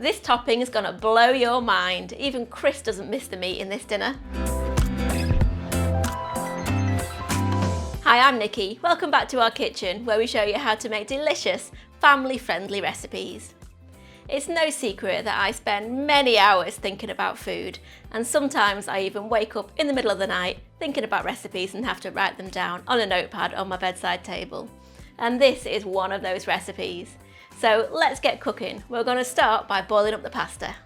This topping is gonna blow your mind. Even Chris doesn't miss the meat in this dinner. Hi, I'm Nikki. Welcome back to our kitchen, where we show you how to make delicious, family-friendly recipes. It's no secret that I spend many hours thinking about food, and sometimes I even wake up in the middle of the night thinking about recipes and have to write them down on a notepad on my bedside table. And this is one of those recipes. So let's get cooking. We're going to start by boiling up the pasta.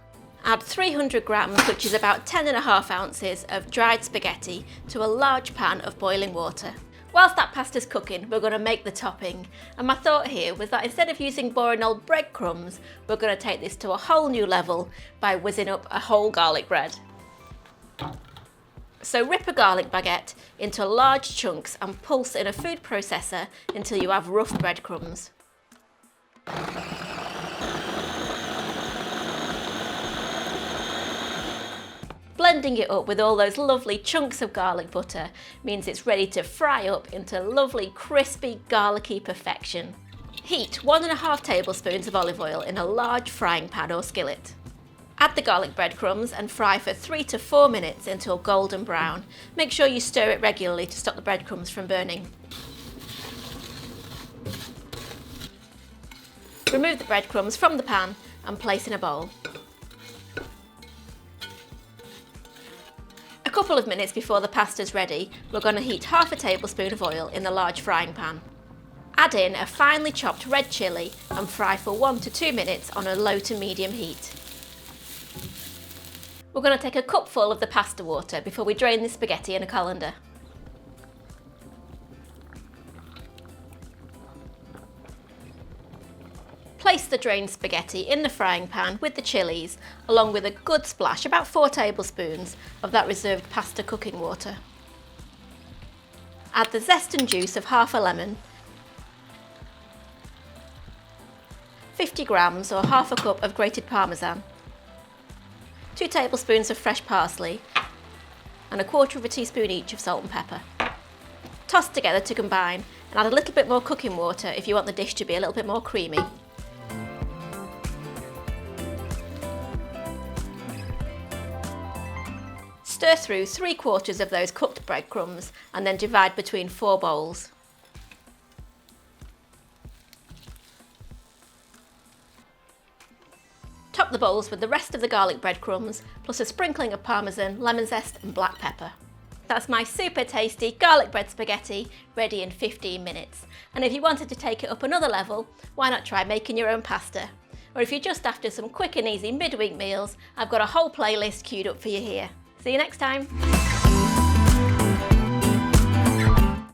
Add 300 grams, which is about 10.5 ounces of dried spaghetti, to a large pan of boiling water. Whilst that pasta's cooking, we're going to make the topping. And my thought here was that instead of using boring old breadcrumbs, we're going to take this to a whole new level by whizzing up a whole garlic bread. So rip a garlic baguette into large chunks and pulse in a food processor until you have rough breadcrumbs. Blending it up with all those lovely chunks of garlic butter means it's ready to fry up into lovely crispy garlicky perfection. Heat 1.5 tablespoons of olive oil in a large frying pan or skillet. Add the garlic breadcrumbs and fry for 3 to 4 minutes until golden brown. Make sure you stir it regularly to stop the breadcrumbs from burning. Remove the breadcrumbs from the pan and place in a bowl. A couple of minutes before the pasta's ready, we're going to heat 1/2 tablespoon of oil in the large frying pan. Add in a finely chopped red chilli and fry for 1 to 2 minutes on a low to medium heat. We're going to take a cupful of the pasta water before we drain the spaghetti in a colander. Place the drained spaghetti in the frying pan with the chillies, along with a good splash, about 4 tablespoons, of that reserved pasta cooking water. Add the zest and juice of 1/2 lemon, 50 grams or 1/2 cup of grated parmesan, 2 tablespoons of fresh parsley, and 1/4 teaspoon each of salt and pepper. Toss together to combine and add a little bit more cooking water if you want the dish to be a little bit more creamy. Stir through 3/4 of those cooked breadcrumbs and then divide between 4 bowls. Top the bowls with the rest of the garlic breadcrumbs, plus a sprinkling of parmesan, lemon zest and black pepper. That's my super tasty garlic bread spaghetti ready in 15 minutes. And if you wanted to take it up another level, why not try making your own pasta? Or if you're just after some quick and easy midweek meals, I've got a whole playlist queued up for you here. See you next time.